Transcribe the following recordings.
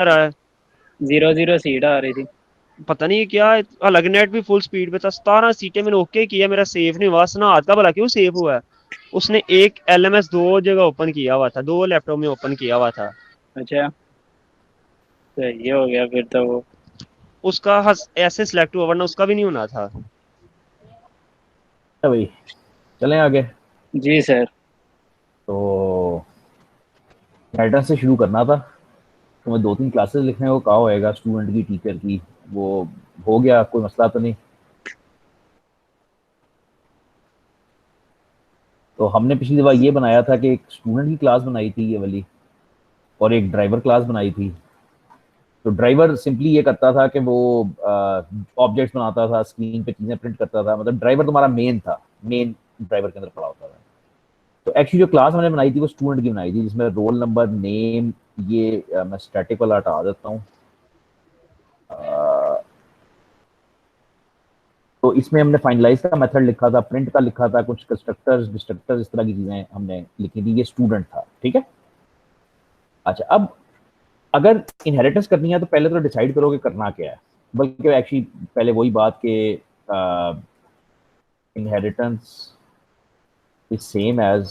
आ रहा है। 0-0 सीट आ रही थी। पता नहीं क्या, अलग नेट भी फुल स्पीड पे था। 17 सीटें मैंने ओके किया, मेरा सेव नहीं हुआ। सना का भला क्यों सेव हुआ है? उसने एक एलएमएस दो जगह ओपन किया हुआ था, दो लैपटॉप में ओपन किया हुआ था। अच्छा, सही हो गया फिर तो वो। उसका ऐसे सिलेक्ट हुआ, वरना उसका भी नहीं होना था। है भाई, चलें आगे। जी सर। तो पैटर्न से शुरू करना था। तुम्हें 2-3 क्लासेस लिखने को कहा होएगा स्टूडेंट की, टीचर की। वो हो गया, कोई मसला तो नहीं? तो हमने पिछली दफा ये बनाया था कि एक स्टूडेंट की क्लास बनाई थी ये वाली, और एक ड्राइवर क्लास बनाई थी। तो ड्राइवर सिंपली ये करता था कि वो ऑब्जेक्ट्स बनाता था, स्क्रीन पे चीजें प्रिंट करता था। मतलब ड्राइवर तुम्हारा मेन था, मेन ड्राइवर के अंदर पड़ा होता था। तो एक्चुअली जो क्लास हमने बनाई थी वो स्टूडेंट की बनाई थी, जिसमें रोल नंबर, नेम, ये मैं स्टैटिक वाला हटा देता हूँ। तो इसमें हमने फाइनलाइज का मेथड लिखा था, प्रिंट का लिखा था, कुछ कंस्ट्रक्टर्स डिस्ट्रक्टर्स इस तरह की चीजें हमने लिखी थी। ये स्टूडेंट था, ठीक है। अच्छा, अब अगर इनहेरिटेंस करनी है तो पहले तो डिसाइड करो कि करना क्या है। बल्कि एक्चुअली पहले वही बात कि inheritance is same as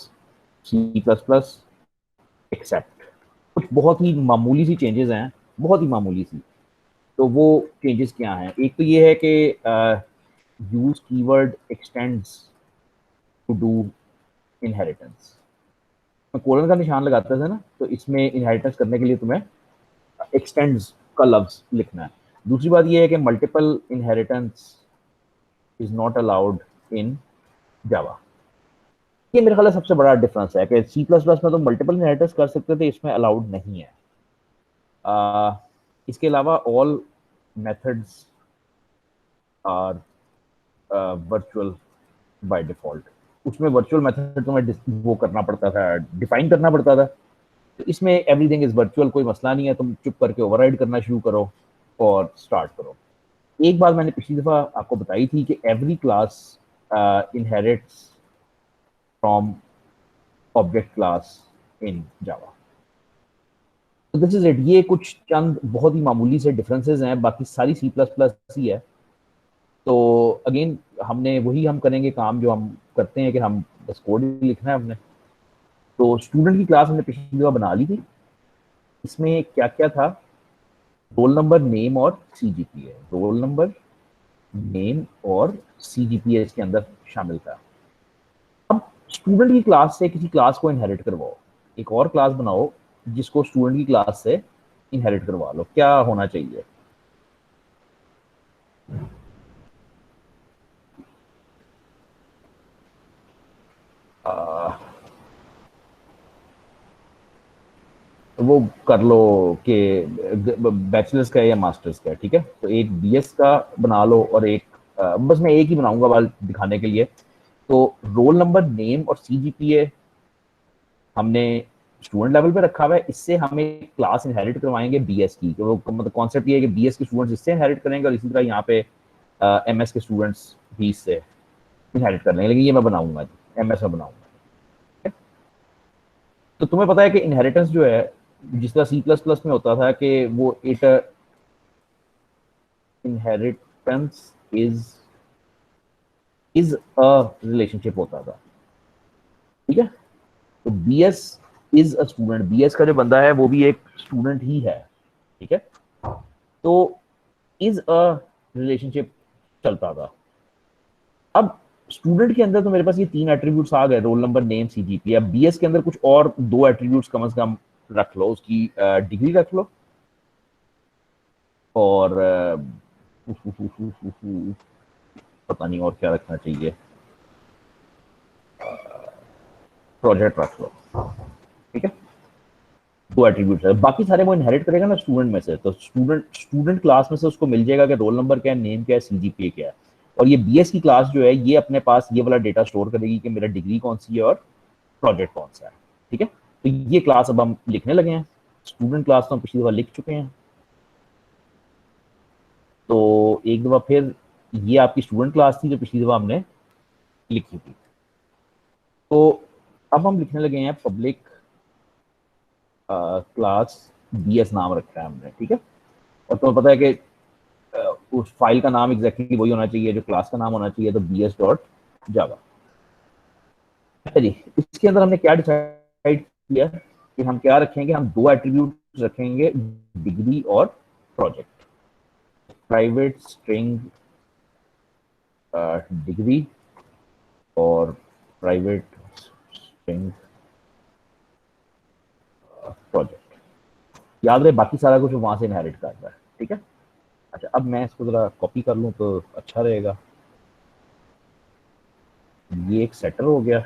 C plus plus except कुछ बहुत ही मामूली सी चेंजेस हैं, बहुत ही मामूली सी। तो वो चेंजेस क्या हैं? एक तो ये है कि use keyword extends to do inheritance. मैं कोलन का निशान लगाता था ना, तो इसमें इनहेरिटेंस करने के लिए तुम्हें एक्सटेंड्स का लफ्ज लिखना है। दूसरी बात यह है कि multiple inheritance is not allowed in Java. ये मेरे ख्याल से सबसे बड़ा डिफरेंस है कि सी प्लस प्लस में तो मल्टीपल इनहेरिटेंस कर सकते थे, इसमें अलाउड नहीं है। आ, इसके अलावा all methods are virtual by default. उसमें वर्चुअल मेथड तुम्हें वो करना पड़ता था, डिफाइन करना पड़ता था। तो इसमें एवरीथिंग इज वर्चुअल, कोई मसला नहीं है। तुम चुप करके ओवरराइड करना शुरू करो और स्टार्ट करो। एक बात मैंने पिछली दफा आपको बताई थी कि every class inherits from object class in Java. तो दिस इज इट। ये कुछ चंद बहुत ही मामूली से डिफरेंसेस हैं, बाकी सारी सी प्लस प्लस ही है। तो अगेन हमने वही हम करेंगे काम जो हम करते हैं कि हम बस कोड ही लिखना है हमने। तो स्टूडेंट की क्लास हमने पिछली दफा बना ली थी। इसमें क्या क्या था? रोल नंबर, नेम और सीजीपीए। रोल नंबर, नेम और सीजीपीए इसके अंदर शामिल था। अब स्टूडेंट की क्लास से किसी क्लास को इनहेरिट करवाओ, एक और क्लास बनाओ जिसको स्टूडेंट की क्लास से इनहेरिट करवा लो। क्या होना चाहिए? आ, वो कर लो कि बैचलर्स का है या मास्टर्स का है, ठीक है। तो एक बीएस का बना लो और एक बस मैं एक ही बनाऊंगा वाल दिखाने के लिए। तो रोल नंबर, नेम और सीजीपीए हमने स्टूडेंट लेवल पे रखा हुआ है। इससे हम एक क्लास इनहेरिट करवाएंगे बीएस की। तो वो मतलब कॉन्सेप्ट ये है कि बीएस के स्टूडेंट्स इससे इनहेरिट करेंगे और इसी तरह यहाँ पे एमएस के स्टूडेंट्स भी इससे इनहेरिट कर लेंगे। लेकिन ये मैं बनाऊंगा, एमएस में बनाऊंगा। तो तुम्हें पता है कि इनहेरिटेंस जो है, जिस तरह सी प्लस प्लस में होता था कि वो it inheritance is is a relationship होता था, ठीक है। तो BS is a student, BS का जो बंदा है वो भी एक स्टूडेंट ही है, ठीक है। तो इज अ रिलेशनशिप चलता था। अब स्टूडेंट के अंदर तो मेरे पास ये तीन एट्रीब्यूट्स आ गए, रोल नंबर, नेम, सीजीपी। अब बीएस के अंदर कुछ और दो एट्रीब्यूट्स कम से कम रख लो, उसकी डिग्री रख लो और पता नहीं और क्या रखना चाहिए, प्रोजेक्ट रख लो, ठीक है। दो एट्रीब्यूट है, बाकी सारे वो इनहेरिट करेगा ना स्टूडेंट में से। तो स्टूडेंट क्लास में से उसको मिल जाएगा कि रोल नंबर क्या है, नेम क्या है, सीजीपीए क्या है। और ये बीएस की क्लास जो है ये अपने पास ये वाला डेटा स्टोर करेगी कि मेरा डिग्री कौन सी है और प्रोजेक्ट कौन सा है, ठीक है। तो ये क्लास अब हम लिखने लगे हैं। स्टूडेंट क्लास तो हम पिछली दफा लिख चुके हैं। तो एक दफा फिर ये आपकी स्टूडेंट क्लास थी जो पिछली दफा हमने लिखी थी। तो अब हम लिखने लगे हैं पब्लिक क्लास BS नाम रखा है हमने, ठीक है। और तुम्हें पता है कि उस फाइल का नाम एग्जैक्टली वही होना चाहिए जो क्लास का नाम होना चाहिए, तो bs.java। अच्छा जी, इसके अंदर हमने क्या डिसाइड किया कि हम क्या रखेंगे, हम दो एट्रीब्यूट रखेंगे, डिग्री और प्रोजेक्ट। प्राइवेट स्ट्रिंग डिग्री और प्राइवेट स्ट्रिंग प्रोजेक्ट। याद रहे बाकी सारा कुछ वहां से इनहेरिट कर रहा है, ठीक है। अच्छा, अब मैं इसको जरा कॉपी कर लूं तो अच्छा रहेगा। ये एक सेटर हो गया,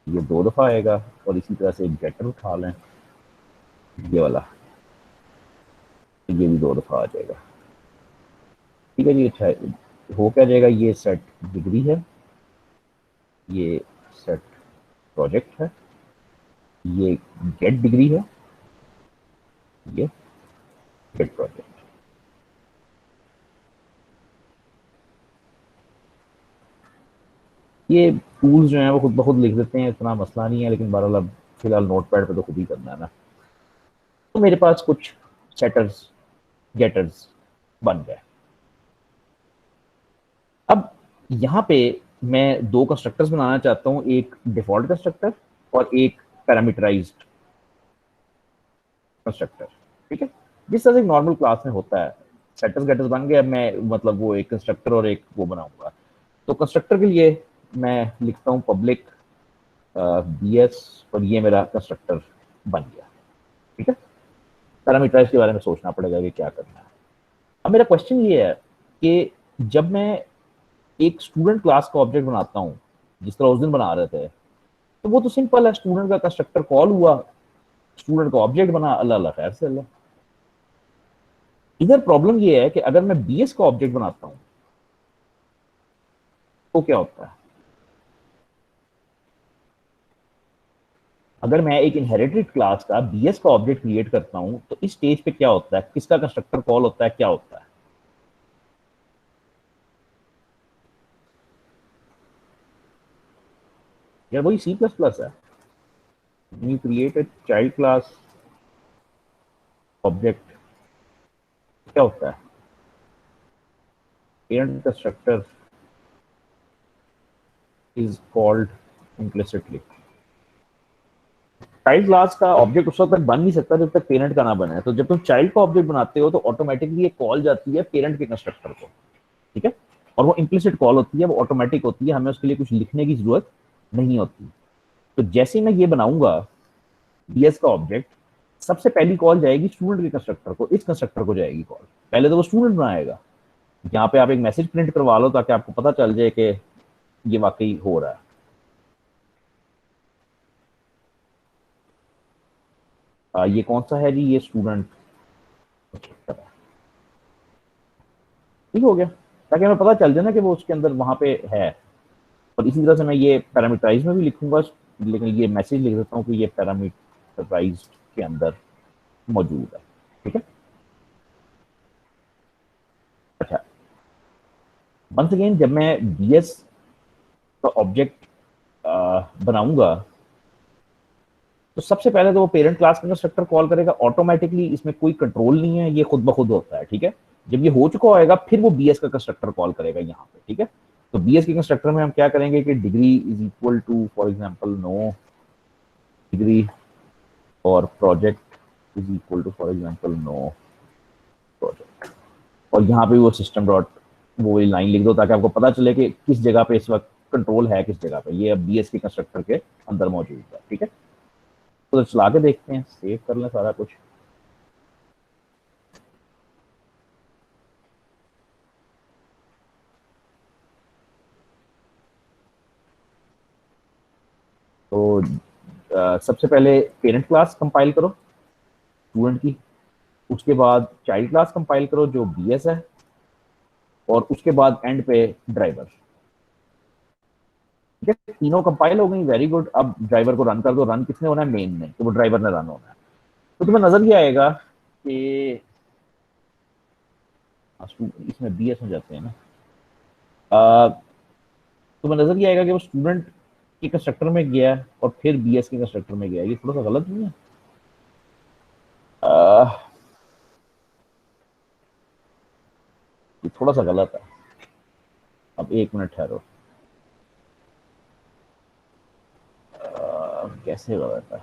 ये 2 दफा आएगा, और इसी तरह से एक गेटर उठा लें, ये वाला, ये भी 2 दफा आ जाएगा, ठीक है जी। अच्छा, हो क्या जाएगा, ये सेट डिग्री है, ये सेट प्रोजेक्ट है, ये गेट डिग्री है, ये गेट प्रोजेक्ट। ये टूल्स जो हैं वो खुद ब खुद लिख देते हैं, इतना मसला नहीं है, लेकिन बहरहाल अब फिलहाल नोटपैड पे तो खुद ही करना है ना। तो मेरे पास कुछ सेटर्स गेटर्स बन गए। अब यहाँ पे मैं 2 कंस्ट्रक्टर्स बनाना चाहता हूँ, एक डिफॉल्ट कंस्ट्रक्टर और एक पैरामीटराइज्ड कंस्ट्रक्टर, ठीक है। जिस तरह से नॉर्मल क्लास में होता है, सेटर्स गेटर्स बन गए। अब मैं मतलब वो एक कंस्ट्रक्टर और एक वो बनाऊंगा। तो कंस्ट्रक्टर के लिए मैं लिखता हूँ पब्लिक BS, और ये मेरा कंस्ट्रक्टर बन गया, ठीक है। पैरामीटराइज के बारे में सोचना पड़ेगा कि क्या करना है। अब मेरा क्वेश्चन ये है कि जब मैं एक स्टूडेंट क्लास का ऑब्जेक्ट बनाता हूँ, जिस तरह उस दिन बना रहे थे, तो वो तो सिंपल है, स्टूडेंट का कंस्ट्रक्टर कॉल हुआ, स्टूडेंट का ऑब्जेक्ट बना, अल्लाह अल्लाह खैर से अल्लाह। इधर प्रॉब्लम ये है कि अगर मैं BS का ऑब्जेक्ट बनाता हूं तो क्या होता है। अगर मैं एक इनहेरिटेड क्लास का BS का ऑब्जेक्ट क्रिएट करता हूं तो इस स्टेज पे क्या होता है, किसका कंस्ट्रक्टर कॉल होता है, क्या होता है। यार वही C++ है। You create a child class object, क्या होता है, parent constructor is called implicitly. Child class का ऑब्जेक्ट उस वक्त तक बन नहीं सकता जब तक पेरेंट का ना बने। तो जब तुम चाइल्ड का ऑब्जेक्ट बनाते हो तो ऑटोमेटिकली एक कॉल जाती है पेरेंट के कंस्ट्रक्टर को, ठीक है। और वो इम्प्लिसिट कॉल होती है, वो ऑटोमेटिक होती है, हमें उसके लिए कुछ लिखने की जरूरत नहीं होती। तो जैसे मैं ये बनाऊंगा BS का ऑब्जेक्ट, सबसे पहली कॉल जाएगी स्टूडेंट के कंस्ट्रक्टर को, इस कंस्ट्रक्टर को जाएगी कॉल। पहले तो वो स्टूडेंट बनाएगा, यहाँ पे आप एक मैसेज प्रिंट करवा लो ताकि आपको पता चल जाए कि ये वाकई हो रहा है। ये कौन सा है जी, ये स्टूडेंट, ठीक हो गया, ताकि हमें पता चल जाए ना कि वो उसके अंदर वहां पे है। और इसी तरह से मैं ये पैरामीटराइज में भी लिखूंगा, लेकिन ये मैसेज लिख देता हूँ कि ये पैरामीटराइज के अंदर मौजूद है, ठीक है। अच्छा, वंस अगेन जब मैं BS का ऑब्जेक्ट बनाऊंगा तो सबसे पहले तो वो पेरेंट क्लास का कंस्ट्रक्टर कॉल करेगा ऑटोमेटिकली, इसमें कोई कंट्रोल नहीं है, ये खुद ब खुद होता है, ठीक है। जब ये हो चुका होएगा फिर वो BS का कंस्ट्रक्टर कॉल करेगा यहाँ पे, ठीक है। तो BS के कंस्ट्रक्टर में हम क्या करेंगे कि degree is equal to for example no degree, और project is equal to for example no project. और यहाँ पे वो सिस्टम डॉट वो लाइन लिख दो ताकि आपको पता चले कि किस जगह पे इस वक्त कंट्रोल है, किस जगह पे ये अब BS के कंस्ट्रक्टर के अंदर मौजूद है, ठीक है। तो चला के देखते हैं, सेव कर लें सारा कुछ। तो सबसे पहले पेरेंट क्लास कंपाइल करो स्टूडेंट की, उसके बाद चाइल्ड क्लास कंपाइल करो जो BS है, और उसके बाद एंड पे ड्राइवर, ठीक है। तीनों कंपाइल हो गई, वेरी गुड। अब ड्राइवर को रन कर दो। रन किसने होना है, मेन ने, तो वो ड्राइवर ने रन होना है। तो तुम्हें नजर ये आएगा कि इसमें BS हो जाते हैं ना, तुम्हें नजर ये आएगा कि वो स्टूडेंट के कंस्ट्रक्टर में गया और फिर BS के कंस्ट्रक्टर में गया। ये थोड़ा सा गलत नहीं है। ये थोड़ा सा गलत है। अब 1 मिनट ठहरो। कैसे गलत है?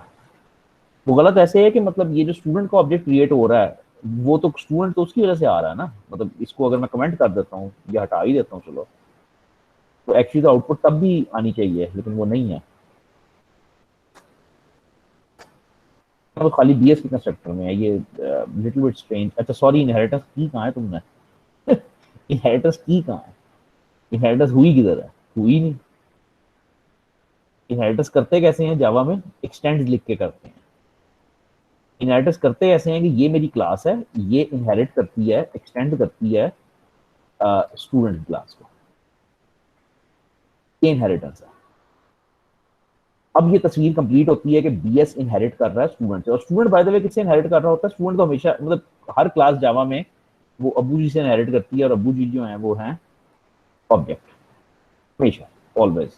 वो गलत ऐसे है कि मतलब ये जो स्टूडेंट का ऑब्जेक्ट क्रिएट हो रहा है वो तो स्टूडेंट तो उसकी वजह से आ रहा है ना। मतलब इसको अगर मैं कमेंट कर देता हूँ या हटा ही देता हूँ चलो, तो एक्चुअली तो आउटपुट तब भी आनी चाहिए, लेकिन वो नहीं है। तो खाली बीएस के कंस्ट्रक्टर में है ये। Little bit strange. अच्छा सॉरी, इनहेरिटेंस की कहाँ है तुमने? इनहेरिटेंस की कहाँ है? इनहेरिटेंस हुई किधर है? हुई नहीं। इनहेरिटेंस करते कैसे हैं जावा में? एक्सटेंड लिख के करते हैं। इनहेरिटेंस करते ऐसे हैं कि ये मेरी क्लास है, ये इनहेरिट करती है, एक्सटेंड करती है स्टूडेंट क्लास को। ये इनहेरिटेंस है। अब ये तस्वीर कंप्लीट होती है कि बीएस इनहेरिट कर रहा है स्टूडेंट से। और स्टूडेंट बाय द वे किससे इनहेरिट कर रहा होता है? स्टूडेंट तो हमेशा मतलब हर क्लास जावा में वो अब्बू जी से इनहेरिट करती है, और अब्बू जी जो हैं वो हैं ऑब्जेक्ट, हमेशा, ऑलवेज।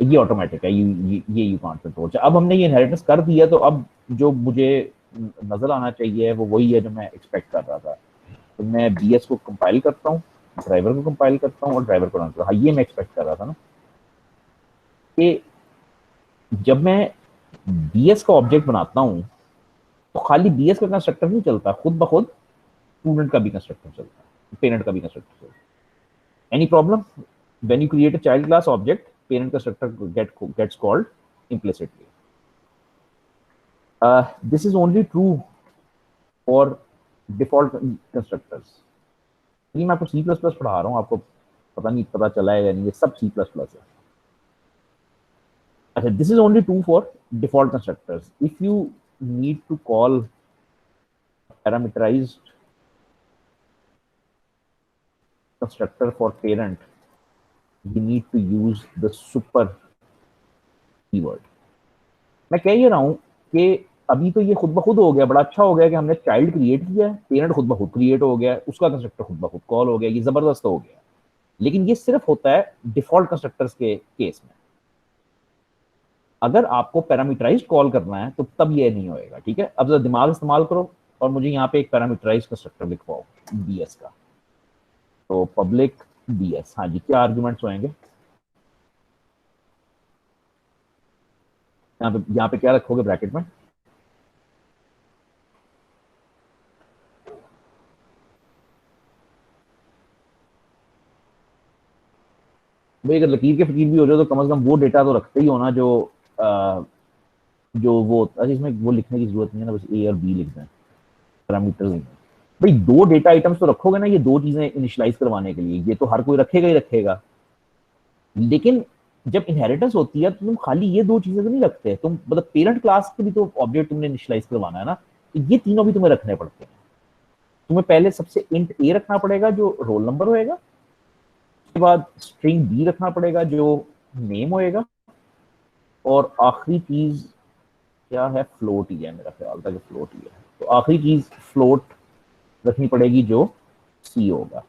ये ऑटोमेटिक है, ये यू कांट कंट्रोल। अब हमने ये इनहेरिटेंस कर दिया, तो अब जो मुझे नजर आना चाहिए वो वही है जो मैं एक्सपेक्ट कर रहा था। तो मैं बीएस को कंपाइल करता हूँ, ड्राइवर को कंपाइल करता हूँ और ड्राइवर को रन करता हूँ। हाँ, ये मैं एक्सपेक्ट कर रहा था ना कि जब मैं बीएस का ऑब्जेक्ट बनाता हूँ तो खाली बीएस का कंस्ट्रक्टर नहीं चलता, खुद ब खुद स्टूडेंट का भी कंस्ट्रक्टर चलता है, पेरेंट का भी कंस्ट्रक्टर चलता है। Any problem? When you create a child class object, parent constructor gets called implicitly. This is only true for default constructors. मैं आपको C++ पढ़ा रहा हूँ, आपको पता नहीं पता चला है या नहीं, ये सब C++ है। अच्छा, this is only true for default constructors. If you need to call parameterized constructor for parent, you need to use the super keyword. मैं कह ये रहा हूँ कि अभी तो ये खुद ब खुद हो गया, बड़ा अच्छा हो गया कि हमने चाइल्ड क्रिएट किया है, पेरेंट खुद ब खुद क्रिएट हो गया, उसका कंस्ट्रक्टर खुद ब खुद कॉल हो गया, ये जबरदस्त हो गया। लेकिन ये सिर्फ होता है डिफॉल्ट कंस्ट्रक्टर्स के केस में। अगर आपको पैरामीटराइज्ड कॉल करना है तो तब ये नहीं होएगा। ठीक है, अब जरा दिमाग इस्तेमाल करो और मुझे यहाँ पे एक पैरामीटराइज्ड कंस्ट्रक्टर लिखवाओ बीएस का। तो पब्लिक बीएस, हाँ जी, क्या आर्ग्यूमेंट्स होंगे यहाँ पे क्या रखोगे ब्रैकेट में? भाई अगर लकीर के फकीर भी हो जाए तो कम से कम वो डेटा तो रखते ही हो ना जो जो वो। अच्छा, इसमें वो लिखने की जरूरत नहीं है ना, बस ए और बी लिख दें, पैरामीटर्स नहीं। भाई 2 डेटा आइटम्स तो रखोगे ना, ये 2 चीजें इनिशियलाइज करवाने के लिए, ये तो हर कोई रखेगा ही रखेगा। लेकिन जब इनहेरिटेंस होती है तो तुम खाली ये 2 चीजें तो नहीं रखते, तुम मतलब पेरेंट क्लास के भी तो ऑब्जेक्ट तुमने इनिशियलाइज करवाना है ना, तो ये तीनों भी तुम्हें रखने पड़ते हैं। तुम्हें पहले सबसे इंट ए रखना पड़ेगा जो रोल नंबर होएगा, उसके बाद स्ट्रिंग बी रखना पड़ेगा जो नेम होएगा, और आखिरी चीज क्या है? फ्लोट ही है, मेरा ख्याल था कि फ्लोट ही है। तो आखिरी चीज फ्लोट रखनी पड़ेगी जो सी होगा।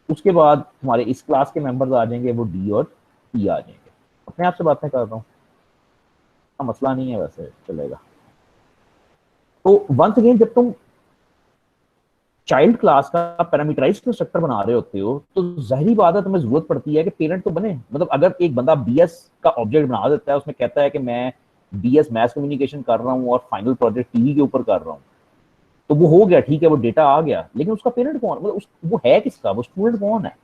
उसके बाद हमारे इस क्लास के मेंबर्स आ जाएंगे, वो डी और ई आ जाएंगे। अपने आप से बातें कर रहा हूँ, मसला नहीं है, वैसे चलेगा। तो वंस अगेन जब तुम चाइल्ड क्लास का पैरामीटराइज्ड कंस्ट्रक्टर बना रहे होते हो तो जाहिर बात है तुम्हें जरूरत पड़ती है कि पेरेंट तो बने। मतलब अगर एक बंदा बीएस का ऑब्जेक्ट बना देता है, उसमें कहता है कि मैं बीएस मैथ कम्युनिकेशन कर रहा हूँ और फाइनल प्रोजेक्ट टीवी के ऊपर कर रहा हूँ, तो वो हो गया, ठीक है, वो डेटा आ गया, लेकिन उसका पेरेंट कौन? मतलब वो है किसका? वो स्टूडेंट कौन है?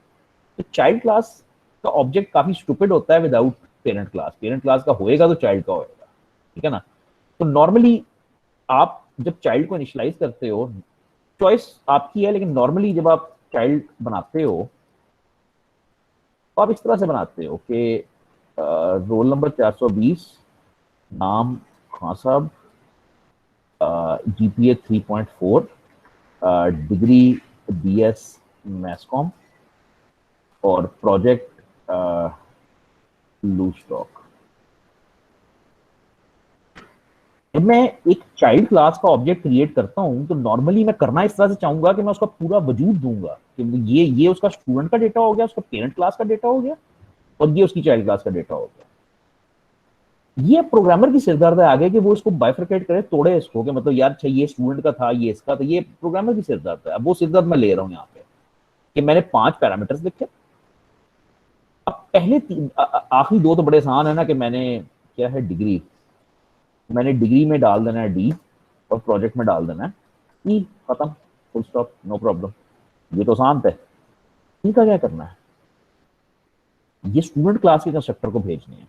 तो चाइल्ड क्लास का ऑब्जेक्ट काफी स्टूपिड होता है without parent class. Parent class का होएगा तो चाइल्ड का होएगा, ठीक है ना। तो नॉर्मली आप जब चाइल्ड को इनिशियलाइज करते हो, चॉइस आपकी है, लेकिन नॉर्मली जब आप चाइल्ड बनाते हो तो आप इस तरह से बनाते हो कि रोल नंबर 420, नाम खान साहब, जीपीए 3.4, डिग्री बीएस मैथकॉम, और प्रोजेक्ट लूज स्टॉक। जब मैं एक चाइल्ड क्लास का ऑब्जेक्ट क्रिएट करता हूं तो नॉर्मली मैं करना इस तरह से चाहूंगा कि मैं उसका पूरा वजूद दूंगा कि ये उसका स्टूडेंट का डेटा हो गया, उसका पेरेंट क्लास का डेटा हो गया, और ये उसकी चाइल्ड क्लास का डेटा हो गया। ये प्रोग्रामर की सिरदर्द है आगे कि वो इसको बाइफरकेट करे, तोड़े इसको, कि मतलब यार अच्छा ये स्टूडेंट का था, ये इसका, तो ये प्रोग्रामर की सिरदर्द है। अब वो सिरदर्द मैं ले रहा हूँ यहाँ पे कि मैंने 5 पैरामीटर्स लिखे। अब पहले आखिरी 2 तो बड़े आसान है ना, कि मैंने क्या है डिग्री, मैंने डिग्री में डाल देना है डी और प्रोजेक्ट में डाल देना है ई, खत्म, फुल स्टॉप, नो प्रॉब्लम। ये तो आसान है। इनका क्या करना है, ये स्टूडेंट क्लास के कंस्ट्रक्टर को भेजने हैं।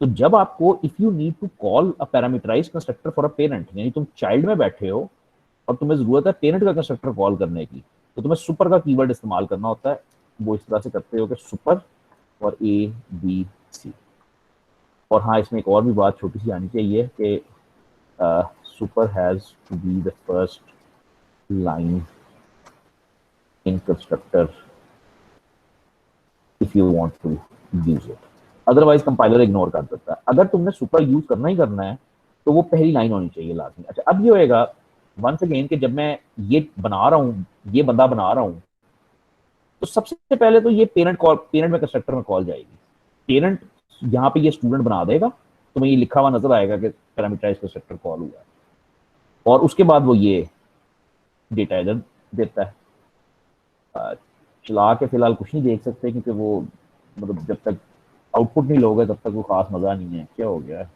तो जब आपको if you need to call a parameterize constructor for a parent, यानी तुम चाइल्ड में बैठे हो और तुम्हें जरूरत है पेरेंट का कंस्ट्रक्टर कॉल करने की, तो तुम्हें सुपर का कीवर्ड इस्तेमाल करना होता है। वो इस तरह से करते हो कि सुपर और ए बी सी। और हाँ, इसमें एक और भी बात छोटी सी आनी चाहिए कि super has to be the first line in constructor if you want to use it, otherwise compiler ignore कर देता है। अगर तुमने सुपर यूज करना ही करना है तो वो पहली लाइन होनी चाहिए लाजमी। अच्छा, अब ये होएगा वंस अगेन कि जब मैं ये बना रहा हूँ, ये बंदा बना रहा हूँ, तो सबसे पहले तो ये पेरेंट में कंस्ट्रक्टर में कॉल जाएगी। पेरेंट यहाँ पे ये स्टूडेंट बना देगा, तो ये लिखा हुआ नजर आएगा कि पैरामीटराइज कंस्ट्रक्टर कॉल हुआ है, और उसके बाद वो ये डेटा इधर देता है। चला के फिलहाल कुछ नहीं देख सकते क्योंकि वो मतलब जब तक आउटपुट नहीं लोगे तब तक वो खास मजा नहीं है। क्या हो गया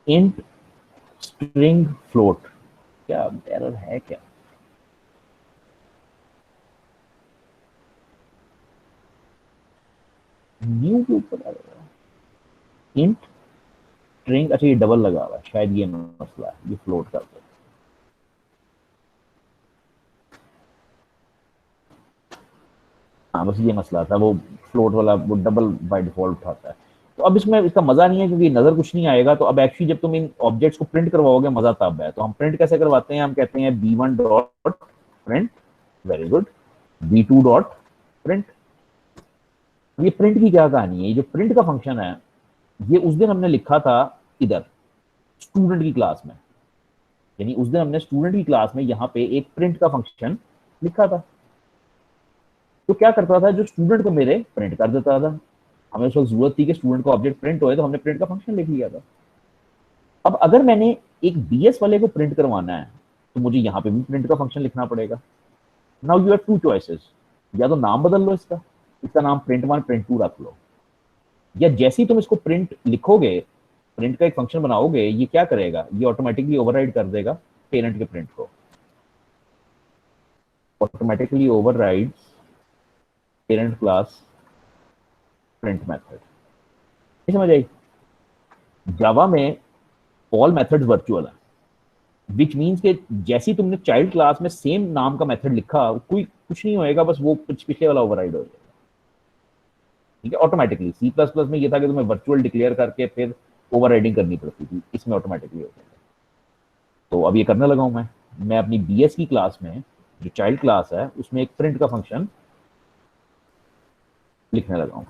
इंट स्ट्रिंग फ्लोट, क्या एरर है क्या? न्यू के ऊपर आ रहा है इंट स्ट्रिंग। अच्छा, ये डबल लगा हुआ है, शायद ये मसला है, ये फ्लोट कर दो। हाँ, बस ये मसला था, वो फ्लोट वाला वो डबल बाय डिफॉल्ट उठाता है। तो अब इसमें इसका मजा नहीं है क्योंकि नजर कुछ नहीं आएगा। तो अब एक्चुअली जब तुम इन ऑब्जेक्ट्स को प्रिंट करवाओगे मजा तब है। तो हम प्रिंट कैसे करवाते हैं, हम कहते हैं b1 dot print, very good, b2 dot print. ये प्रिंट की क्या कहानी है? ये जो प्रिंट का फंक्शन है ये उस दिन हमने लिखा था इधर स्टूडेंट की क्लास में, यानी उस दिन हमने स्टूडेंट की क्लास में यहाँ पे एक प्रिंट का फंक्शन लिखा था। तो क्या करता था, जो स्टूडेंट को मेरे प्रिंट कर देता था। हमें उस वक्त जरूरत थी कि स्टूडेंट का ऑब्जेक्ट प्रिंट होए, तो हमने प्रिंट का फंक्शन लिख लिया था। अब अगर मैंने एक बीएस वाले को प्रिंट करवाना है तो मुझे यहाँ पे भी प्रिंट का फंक्शन लिखना पड़ेगा। नाउ यू हैव 2 चॉइसेस, या तो नाम बदल लो इसका, इसका नाम print1 print2 रख लो, या जैसे ही तुम इसको प्रिंट लिखोगे, प्रिंट का एक फंक्शन बनाओगे, ये क्या करेगा, ये ऑटोमेटिकली ओवरराइड कर देगा पेरेंट के प्रिंट को, automatically overrides parent class print method. समझ आई? जावा में ऑल मेथड्स वर्चुअल है, विच मीन्स के जैसे ही तुमने चाइल्ड क्लास में सेम नाम का मेथड लिखा, कोई कुछ नहीं होएगा, बस वो पिछले वाला ओवरराइड हो जाएगा। ठीक है, ऑटोमेटिकली। सी प्लस प्लस में ये था कि तुम्हें वर्चुअल डिक्लेयर करके फिर ओवरराइडिंग करनी पड़ती थी, इसमें ऑटोमेटिकली हो जाएगा। तो अब ये करने लगा हूं मैं अपनी बीएस की क्लास में, जो चाइल्ड क्लास है, उसमें एक प्रिंट का फंक्शन लिखने लगा हूं।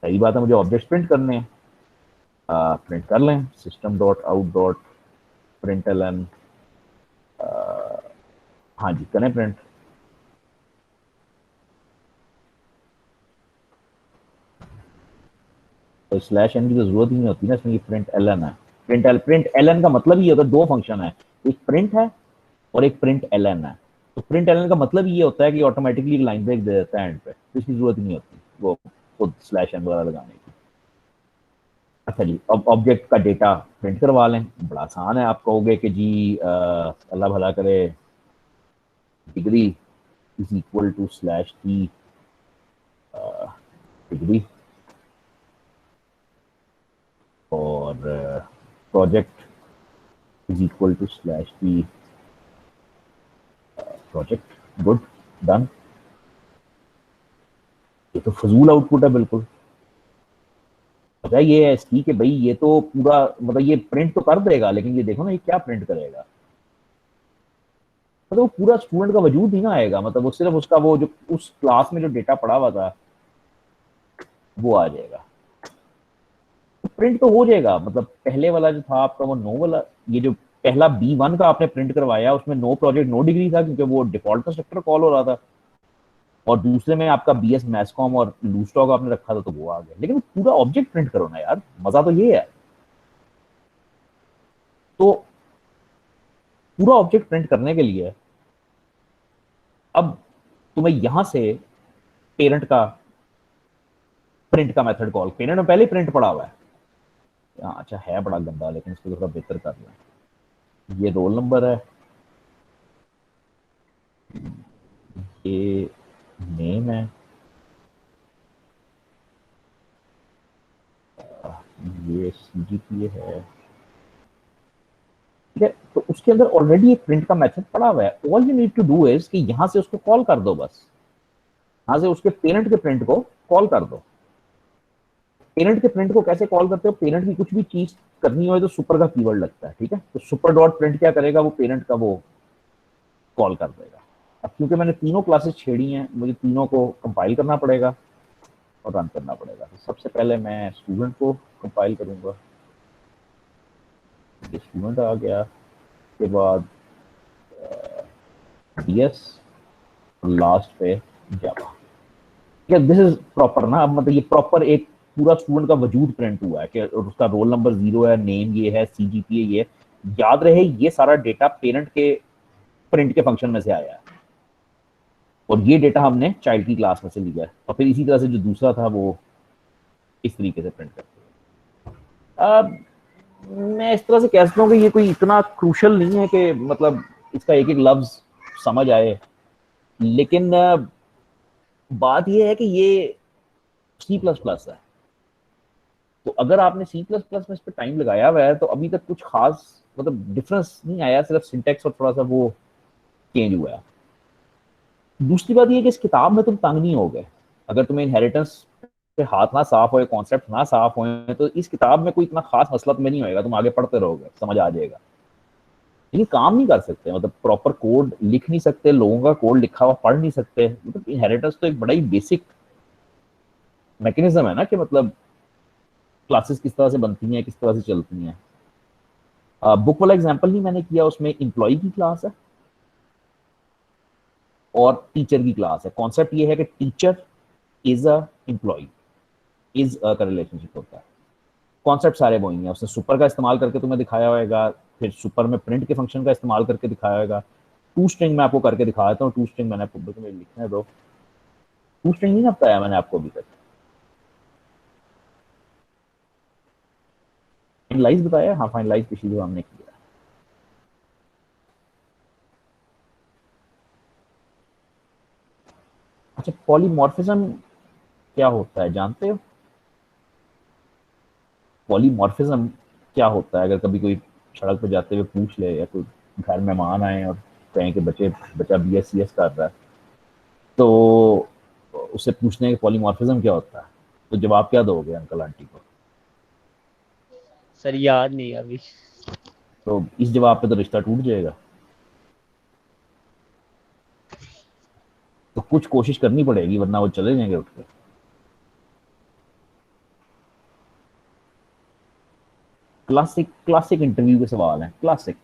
सही बात है, मुझे ऑब्जेक्ट प्रिंट करने हैं, प्रिंट कर लें system dot out dot println. हाँ जी, करें प्रिंट। तो स्लैश एन की तो जरूरत ही नहीं होती ना, इसमें ये प्रिंट एलन है। प्रिंट एलन का मतलब ये होता है, 2 फंक्शन है, एक प्रिंट है और एक प्रिंट एलन है। तो प्रिंट एलन का मतलब ये होता है कि ऑटोमेटिकली लाइन ब्रेक दे देता है एंड पे, तो इसकी जरूरत ही नहीं होती वो खुद स्लैश एन वगैरह लगाने की। अच्छा जी, अब ऑब्जेक्ट का डेटा प्रिंट करवा लें, बड़ा आसान है। आप कहोगे कि जी अल्लाह भला करे degree is equal to slash T degree और project is equal to slash T project. Good, done. ये तो फजूल आउटपुट है बिल्कुल। वजह ये है इसकी कि भाई ये तो पूरा मतलब ये प्रिंट तो कर देगा, लेकिन ये देखो ना ये क्या प्रिंट करेगा, मतलब वो पूरा स्टूडेंट का वजूद ही ना आएगा, मतलब वो सिर्फ उसका वो जो उस क्लास में जो डेटा पड़ा हुआ था वो आ जाएगा। तो प्रिंट तो हो जाएगा, मतलब पहले वाला जो था आपका वो नो वाला, ये जो पहला B1 का आपने प्रिंट करवाया, उसमें नो प्रोजेक्ट नो डिग्री था क्योंकि वो डिफॉल्ट कंस्ट्रक्टर कॉल हो रहा था, और दूसरे में आपका BS मैस्कॉम और लूज स्टॉक आपने रखा था, तो वो आ गया। लेकिन पूरा ऑब्जेक्ट प्रिंट करो ना यार, मजा तो ये है। तो पूरा ऑब्जेक्ट प्रिंट करने के लिए अब तुम्हें यहां से पेरेंट का प्रिंट का मेथड कॉल, पेरेंट में पहले ही प्रिंट पड़ा हुआ है। अच्छा है बड़ा गंदा, लेकिन इसको थोड़ा बेहतर कर लें। ये रोल नंबर है, ये नेम है, ये CGPA है, ठीक है। तो उसके अंदर ऑलरेडी एक प्रिंट का मेथड पड़ा हुआ है। All you need to do is कि यहां से उसको कॉल कर दो, बस यहां से उसके पेरेंट के प्रिंट को कॉल कर दो। पेरेंट के प्रिंट को कैसे कॉल करते हो? पेरेंट की कुछ भी चीज करनी हो तो सुपर का कीवर्ड लगता है, ठीक है। तो सुपर डॉट प्रिंट क्या करेगा, वो पेरेंट का वो कॉल कर देगा। अब क्योंकि मैंने तीनों क्लासेस छेड़ी हैं, मुझे तीनों को कंपाइल करना पड़ेगा और रन करना पड़ेगा। तो सबसे पहले मैं स्टूडेंट को कंपाइल करूंगा, ये स्टूडेंट आ गया। उसके बाद DS, लास्ट पे जावा। दिस इज प्रॉपर ना, अब मतलब ये प्रॉपर एक पूरा स्टूडेंट का वजूद प्रिंट हुआ है कि उसका रोल नंबर 0 है, नेम ये है, CGPA ये। याद रहे ये सारा डेटा पेरेंट के प्रिंट के फंक्शन में से आया है, और ये डेटा हमने चाइल्ड की क्लास में से लिया है, और फिर इसी तरह से जो दूसरा था वो इस तरीके से प्रिंट करते हैं। अब मैं इस तरह से कह सकता हूँ कि ये कोई इतना क्रूशल नहीं है कि मतलब इसका एक एक लफ्ज समझ आए, लेकिन बात ये है कि ये C++ है। तो अगर आपने C++ में इस पर टाइम लगाया हुआ है तो अभी तक कुछ खास मतलब डिफरेंस नहीं आया, सिर्फ सिंटेक्स और थोड़ा सा वो चेंज हुआ है। दूसरी बात ये कि इस किताब में तुम तंग नहीं हो गए। अगर तुम्हें इनहेरिटेंस पे हाथ ना साफ हो, कॉन्सेप्ट ना साफ हो, तो इस किताब में कोई इतना खास मसला तुम्हें नहीं होएगा, तुम आगे पढ़ते रहोगे, समझ आ जाएगा। लेकिन काम नहीं कर सकते, मतलब प्रॉपर कोड लिख नहीं सकते, लोगों का कोड लिखा हुआ पढ़ नहीं सकते। मतलब इनहेरिटेंस तो एक बड़ा ही बेसिक मैकेनिज्म है ना, कि मतलब क्लासेस किस तरह से बनती हैं, किस तरह से चलती हैं। बुक वाला एग्जांपल नहीं मैंने किया, उसमें एम्प्लॉय की क्लास है और टीचर की क्लास है। कॉन्सेप्ट ये है कि teacher is a employee, is a का रिलेशनशिप होता है। कॉन्सेप्ट सारे वही हैं। उसने सुपर का इस्तेमाल करके तुम्हें दिखाया होगा, फिर सुपर में प्रिंट के फंक्शन का इस्तेमाल करके दिखाया होगा। टू स्ट्रिंग में आपको करके दिखा देता हूँ। टू स्ट्रिंग मैंने आपको में लिखने दो। टू स्ट्रिंग नहीं ना बताया मैंने आपको अभी तक, फाइनलाइज बताया। हाँ, फाइनलाइज पिछली बार हमने किया। अच्छा, पॉलीमॉर्फिज्म क्या होता है जानते हो? पॉलीमॉर्फिज्म क्या होता है? अगर कभी कोई सड़क पर जाते हुए पूछ ले, या कोई घर मेहमान आए और कहें कि बच्चा BScs कर रहा है, तो उससे पूछने के पॉलीमॉर्फिज्म क्या होता है, तो जवाब क्या दोगे अंकल आंटी को? सर याद नहीं है अभी। तो इस जवाब पे तो रिश्ता टूट जाएगा। तो कुछ कोशिश करनी पड़ेगी, वरना वो चले जाएंगे उठ के। क्लासिक क्लासिक इंटरव्यू के सवाल हैं, क्लासिक,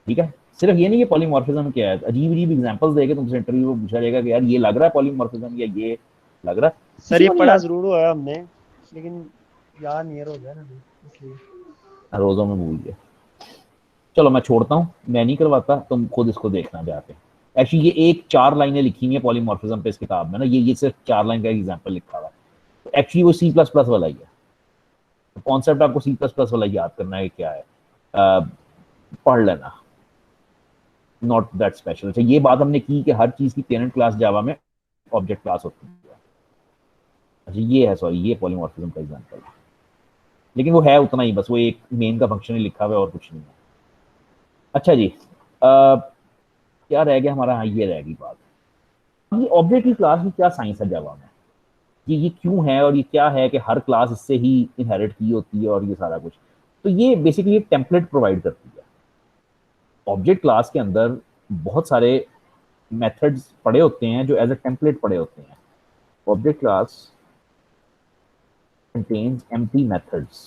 ठीक है। सिर्फ ये नहीं कि पॉलीमॉर्फिज्म क्या है, अजीब अजीब एग्जांपल्स देके तुमसे इंटरव्यू में पूछा जाएगा कि यार ये लग रहा है पॉलीमॉर्फिज्म, या ये लग रहा है। सर किसी ये को नहीं पढ़ा याद। जरूर हुआ है हमने, लेकिन याद नहीं हो गया ना अभी, इसलिए। रोजों में भूल गया। चलो मैं छोड़ता हूँ, मैं नहीं करवाता, तुम खुद इसको देखना जाके। एक्चुअली ये एक 4 लाइनें लिखी हुई है पॉलीमॉर्फिज्म पे इस किताब में ना, ये सिर्फ 4 लाइन का एग्जाम्पल लिखा हुआ है। एक्चुअली वो C++ वाला ही है। कॉन्सेप्ट आपको C++ वाला याद करना है कि क्या है, पढ़ लेना, नॉट दैट स्पेशल। अच्छा, ये बात हमने की कि हर चीज की पेरेंट क्लास जावा में ऑब्जेक्ट क्लास होती है। अच्छा ये है, सॉरी, ये पॉलीमॉर्फिज्म का एग्जांपल है, लेकिन वो है उतना ही, बस वो एक मेन का फंक्शन ही लिखा हुआ है और कुछ नहीं है। अच्छा जी, क्या रह गया हमारा? हाँ, ये रह गई बात। अब ये ऑब्जेक्ट की क्लास की क्या साइंस है जावा में, ये क्यों है, और ये क्या है कि हर क्लास इससे ही इनहेरिट की होती है और ये सारा कुछ। तो ये बेसिकली एक टेम्पलेट प्रोवाइड करती है। ऑब्जेक्ट क्लास के अंदर बहुत सारे मेथड्स पड़े होते हैं जो एज अ टेम्पलेट पड़े होते हैं। Object class contains empty methods.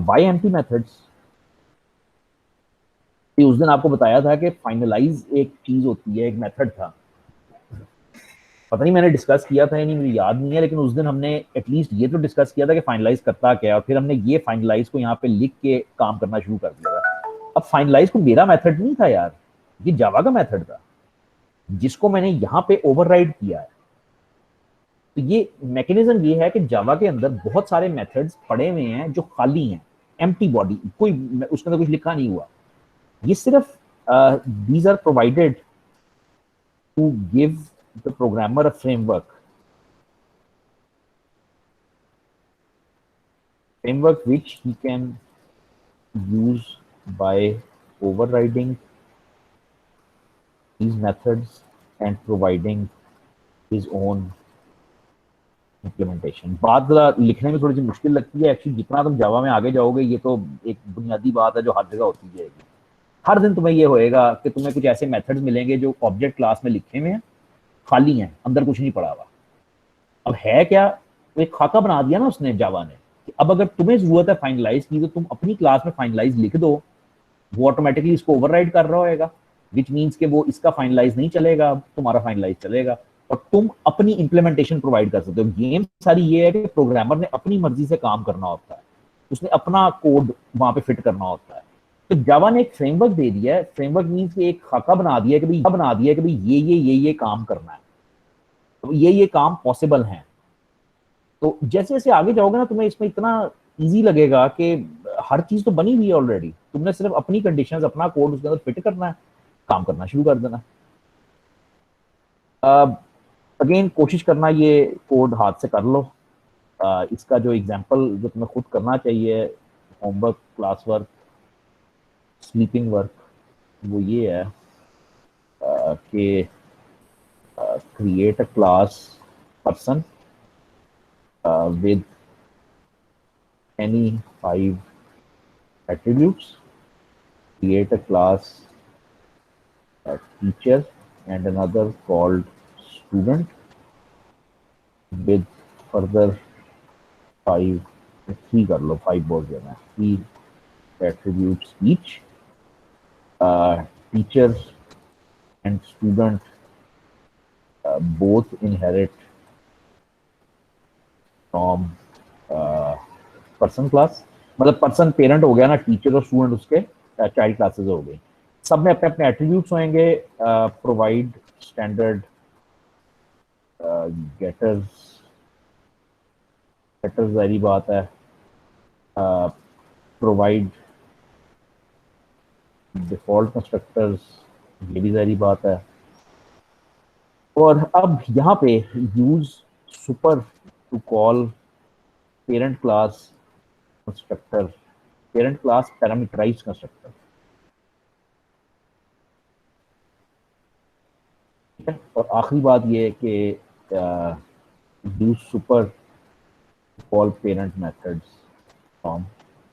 Why empty methods? कि उस दिन आपको बताया था कि फाइनलाइज एक चीज होती है, एक मेथड था, पता नहीं मैंने डिस्कस किया था या नहीं, मुझे याद नहीं है, लेकिन उस दिन हमने एटलीस्ट ये तो डिस्कस किया था कि फाइनलाइज करता क्या है, और फिर हमने ये फाइनलाइज को यहाँ पे लिख के काम करना शुरू कर दिया था। अब फाइनलाइज को मेरा मेथड नहीं था यार, ये जावा का मेथड था जिसको मैंने यहाँ पे ओवरराइड किया है। तो ये मैकेनिज्म ये है कि जावा के अंदर बहुत सारे मेथड्स पड़े हुए हैं जो खाली हैं, एम्प्टी बॉडी, कोई उसके अंदर कुछ लिखा नहीं हुआ। ये सिर्फ these are provided to give the programmer a framework which he can use by overriding these methods and providing his own implementation। बात जरा लिखने में थोड़ी सी मुश्किल लगती है एक्चुअली, जितना तुम जावा में आगे जाओगे ये तो एक बुनियादी बात है जो हर जगह होती जाएगी। हर दिन तुम्हें ये होएगा कि तुम्हें कुछ ऐसे मेथड्स मिलेंगे जो ऑब्जेक्ट क्लास में लिखे हुए हैं, खाली हैं, अंदर कुछ नहीं पड़ा हुआ। अब है क्या, तो एक खाका बना दिया ना उसने जावा ने कि अब अगर तुम्हें जरूरत है फाइनलाइज की तो तुम अपनी क्लास में फाइनलाइज लिख दो, वो ऑटोमेटिकली इसको ओवरराइड कर रहा होगा, विच मीन्स कि वो इसका फाइनलाइज नहीं चलेगा, तुम्हारा फाइनलाइज चलेगा, और तुम अपनी इंप्लीमेंटेशन प्रोवाइड कर सकते हो। गेम सारी ये है कि प्रोग्रामर ने अपनी मर्जी से काम करना होता है, उसने अपना कोड वहां पे फिट करना होता है। तो जावा ने एक फ्रेमवर्क दे दिया है, फ्रेमवर्क मीन्स एक खाका बना दिया कि भाई ये काम करना है, तो ये काम पॉसिबल है। तो जैसे जैसे आगे जाओगे ना तुम्हें इसमें इतना इजी लगेगा कि हर चीज तो बनी हुई है ऑलरेडी, तुमने सिर्फ अपनी कंडीशंस, अपना कोड उसके अंदर फिट करना है, काम करना शुरू कर देना। अगेन कोशिश करना ये कोड हाथ से कर लो। इसका जो एग्जांपल जो तुम्हें खुद करना चाहिए, homework, class work, sleeping work, वो ये है कि create a class person with any 5 attributes, create a class teacher and another called student with further 5, 3 कर लो, 5 बोल देना, 3 attributes each। Teacher and student both inherit from person class, मतलब person parent हो गया ना, टीचर और स्टूडेंट उसके child classes हो गई, सब में अपने अपने एट्रीब्यूट्स होंगे। प्रोवाइड स्टैंडर्ड गेटर्स, गेटर्स सारी बात है, प्रोवाइड डिफॉल्ट कंस्ट्रक्टर्स, ये भी सारी बात है। और अब यहाँ पे use super to call parent class constructor, parent class parameterized constructor, ठीक है। और आखिरी बात ये है कि use super call parent methods from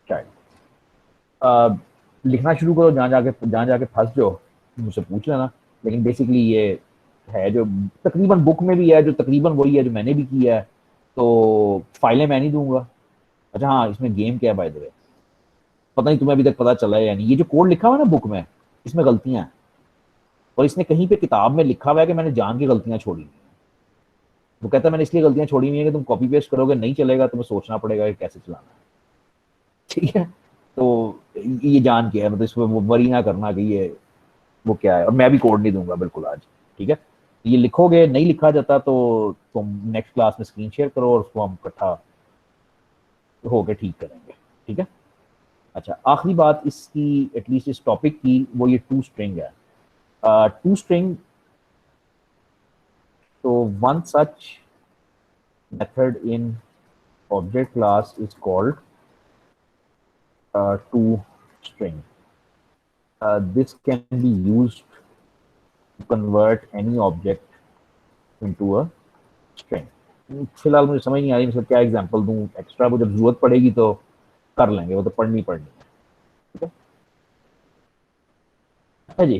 child. लिखना शुरू करो, जहाँ जाके फंस जाओ मुझसे पूछ लेना, लेकिन बेसिकली ये है जो तकरीबन बुक में भी है, जो तकरीबन वही है जो मैंने भी किया है। तो फाइलें मैं नहीं दूंगा। अच्छा हाँ, इसमें गेम क्या है बाय द वे, पता नहीं तुम्हें अभी तक पता चला है या नहीं। ये जो कोड लिखा हुआ है ना बुक में, इसमें गलतियां हैं, और इसने कहीं पे किताब में लिखा हुआ है कि मैंने जान के गलतियां छोड़ी। वो कहता है मैंने इसलिए गलतियां छोड़ी हुई है कि तुम कॉपी पेस्ट करोगे नहीं चलेगा, तुम्हें सोचना पड़ेगा कि कैसे चलाना है, ठीक है। तो ये जान के है, मतलब इसमें वो वरी ना करना कि ये वो क्या है, और मैं भी कोड नहीं दूंगा बिल्कुल आज, ठीक है। ये लिखोगे, नहीं लिखा जाता तो तुम नेक्स्ट क्लास में स्क्रीन शेयर करो और उसको हम इकट्ठा होके ठीक करेंगे, ठीक है। अच्छा, आखिरी बात इसकी एटलीस्ट इस टॉपिक की, वो ये टू स्ट्रिंग है। टू स्ट्रिंग, तो one such method in object class is called toString. This can be used to convert any object into a string. फिलहाल मुझे समझ नहीं आ रही मतलब क्या एग्जांपल दूं एक्स्ट्रा, वो जब जरूरत पड़ेगी तो कर लेंगे, वो तो पढ़नी है, ठीक है। अच्छा जी,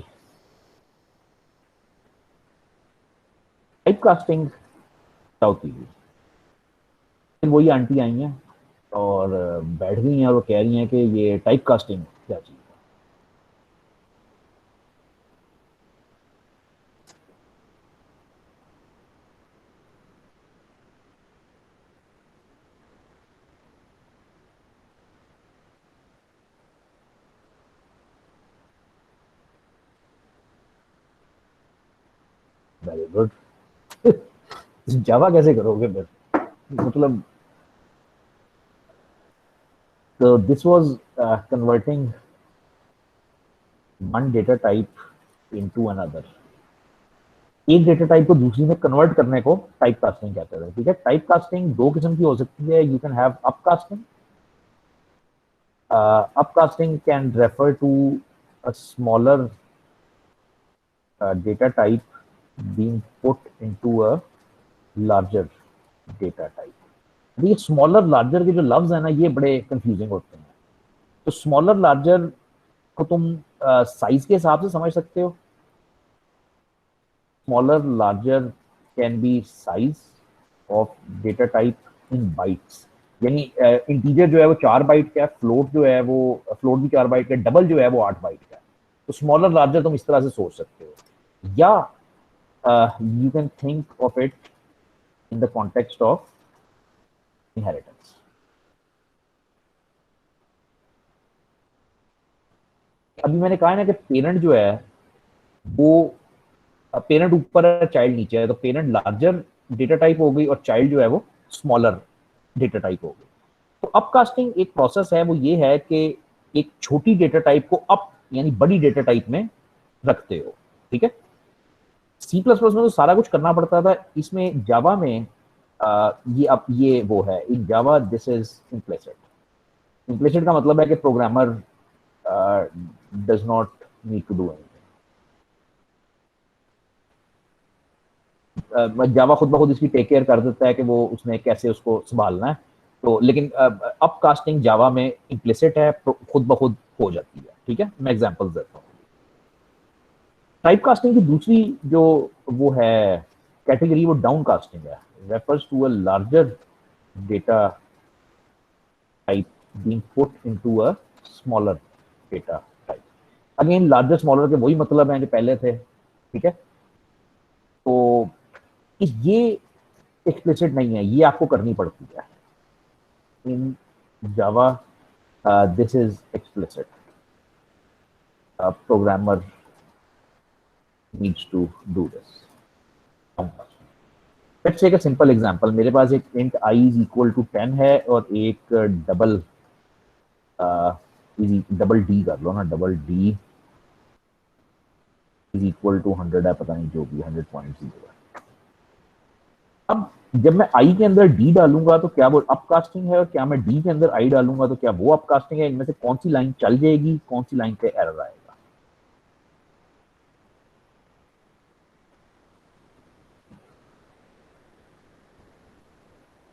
टाइप कास्टिंग क्या होती है? वही आंटी आई हैं और बैठ गई हैं और वो कह रही हैं कि ये टाइप कास्टिंग क्या चीज़ है। Very good. जावा कैसे करोगे फिर, मतलब तो this was converting one data type into another. एक डेटा टाइप को दूसरी में कन्वर्ट करने को टाइप कास्टिंग कहते हैं। ठीक है, टाइप कास्टिंग दो किस्म की हो सकती है। You can have upcasting. Upcasting can refer to a smaller data type being put into a larger data type। ये स्मॉलर लार्जर के जो लफ्ज है ना, ये बड़े कंफ्यूजिंग होते हैं। तो स्मॉलर लार्जर को तुम साइज के हिसाब से समझ सकते हो। Smaller larger can be size of data type in bytes. यानी इंटीजर जो है वो 4 बाइट का है, फ्लोट जो है वो फ्लोट भी 4 बाइट का, डबल जो है वो 8 बाइट का है। तो स्मॉलर लार्जर तुम इस तरह से सोच सकते हो। या you can think of it in the context of inheritance। अभी मैंने कहा है ना कि पेरेंट जो है वो पेरेंट ऊपर है, चाइल्ड नीचे है, तो पेरेंट लार्जर डेटा टाइप हो गई और चाइल्ड जो है वो स्मॉलर डेटा टाइप हो गई। तो अपकास्टिंग एक प्रोसेस है, वो ये है कि एक छोटी डेटा टाइप को अप यानी बड़ी डेटा टाइप में रखते हो। ठीक है, सी प्लस प्लस में तो सारा कुछ करना पड़ता था, इसमें जावा में ये अब ये वो है। In Java this is implicit. Implicit का मतलब है कि programmer does not need to do anything. Java खुद ब खुद इसकी टेक केयर कर देता है कि वो उसने कैसे उसको संभालना है। तो लेकिन अपकास्टिंग जावा में इम्प्लिसिट है, खुद ब खुद हो जाती है। ठीक है, मैं एग्जांपल देता हूँ। टाइप कास्टिंग की दूसरी जो वो है कैटेगरी, वो डाउन कास्टिंग है। Refers to a larger data type being put into a smaller data type. Again larger smaller के वही मतलब हैं जो पहले थे। ठीक है, तो ये एक्सप्लिसिट नहीं है, ये आपको करनी पड़ती है। In Java this is explicit. Programmer needs to do this। Let's take a simple example। मेरे पास एक int I is equal to 10 है और एक डबल डबल डी कर लो ना, double D is equal to 100 है, पता नहीं जो भी 100.0 है। अब जब मैं I के अंदर D डालूंगा तो क्या वो अपकास्टिंग है, और क्या मैं D के अंदर I डालूंगा तो क्या वो अपकास्टिंग है? इनमें से कौन सी लाइन चल जाएगी, कौन सी लाइन पे एरर आएगा?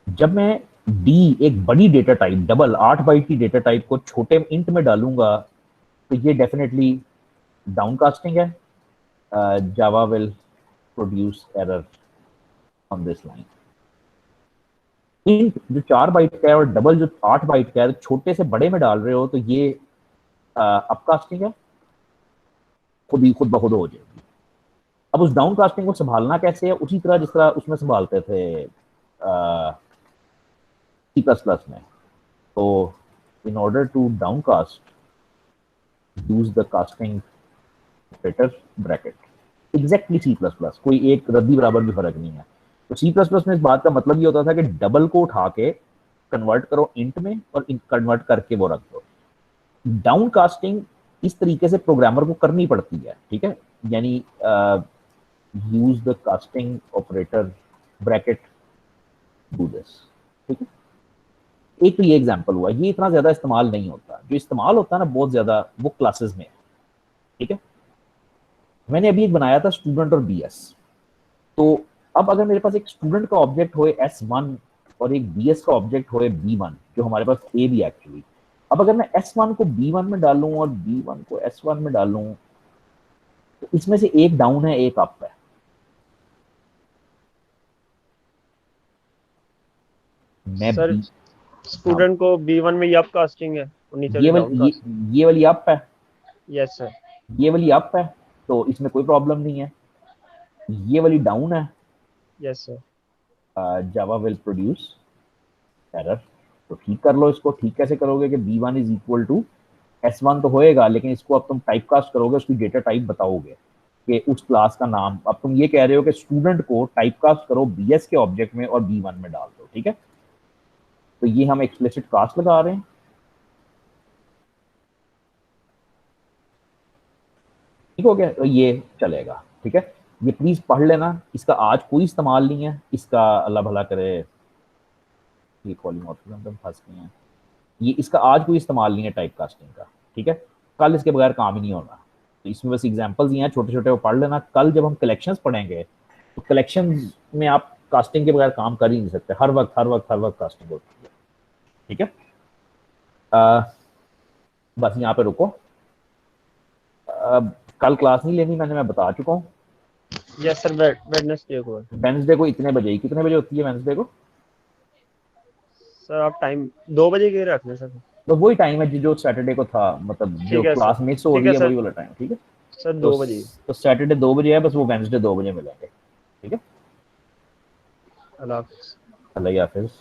जब मैं D एक बड़ी डेटा टाइप डबल 8 बाइट की डेटा टाइप को छोटे इंट में डालूंगा तो ये डेफिनेटली डाउनकास्टिंग है। Java will produce error on this line. Int जो 4 बाइट का है और डबल जो 8 बाइट का है, तो छोटे से बड़े में डाल रहे हो तो ये अपकास्टिंग है, खुद ब खुद हो जाएगी। अब उस डाउनकास्टिंग को संभालना कैसे है? उसी तरह जिस तरह उसमें संभालते थे C++ में। तो in order to downcast, use the casting operator bracket। Exactly C++, कोई एक रद्दी बराबर भी फर्क नहीं है। तो C++ में इस बात का मतलब ये होता था कि डबल को उठा के कन्वर्ट करो इंट में और कन्वर्ट करके वो रख दो। डाउनकास्टिंग इस तरीके से प्रोग्रामर को करनी पड़ती है। ठीक है, यानी use the casting operator bracket do this. ठीक है, एक तो ये एग्जांपल हुआ, ये इतना ज्यादा इस्तेमाल नहीं होता। जो इस्तेमाल होता है ना बहुत ज्यादा, वो क्लासेस में है। ठीक है, मैंने अभी एक बनाया था स्टूडेंट और BS। तो अब अगर मेरे पास एक स्टूडेंट का ऑब्जेक्ट हो S1 और एक BS का ऑब्जेक्ट हो B1, जो हमारे पास A भी एक्चुअली। अब अगर मैं S1 को B1 में डालूं और B1 को S1 में डालूं तो इसमें से एक डाउन है, एक अप है। मैं सर स्टूडेंट को B1 में ये अपकास्टिंग है और नीचे ये डाउन वाली कास्टिंग। ये वाली अप है, यस सर। ये वाली अप है, तो इसमें कोई प्रॉब्लम नहीं है। ये वाली डाउन है, yes sir. Java will produce error. तो ठीक कर लो इसको। ठीक कैसे करोगे कि B1 is equal to S1 तो होएगा, लेकिन इसको अब तुम टाइप कास्ट करोगे, उसकी डेटा टाइप बताओगे। कि उस क्लास का नाम, अब तुम ये कह रहे हो कि स्टूडेंट को टाइपकास्ट करो बीएस के ऑब्जेक्ट में और B1 में डाल दो, ठीक है। तो ये हम एक्सप्लिसिट कास्ट लगा रहे हैं। ठीक हो गया, तो ये चलेगा, ठीक है। ये प्लीज पढ़ लेना, इसका आज कोई इस्तेमाल नहीं है, इसका अल्लाह भला करे। ये पॉलीमॉर्फिज्म तो फंस गए हैं, ये इसका आज कोई इस्तेमाल नहीं है टाइप कास्टिंग का, ठीक है। कल इसके बगैर काम ही नहीं होना। तो इसमें बस एग्जांपल्स ही हैं छोटे छोटे, वो पढ़ लेना। कल जब हम कलेक्शंस पढ़ेंगे तो कलेक्शंस में आप कास्टिंग के बगैर काम कर ही नहीं सकते, हर वक्त कास्टिंग होती है, ठीक है। बस यहाँ पे रुको। कल क्लास नहीं लेनी, मैं बता चुका हूँ। यस सर, वेडनेसडे को। वेडनेसडे को इतने बजे, कितने बजे होती है वेडनेसडे को? सर आप टाइम 2 बजे के रखना सर। तो वही टाइम है जो सैटरडे को था, मतलब जो ठीक है क्लास सर, मिस हो ठीक रही है है वही सर। वाला टाइम, ठीक है। सर तो 2 बजे। तो सैटरडे 2 बजे है, बस वो वेडनेसडे 2 बजे मिलेंगे, ठीक है। अल्लाह हाफिज़। अल्लाह हाफिज़।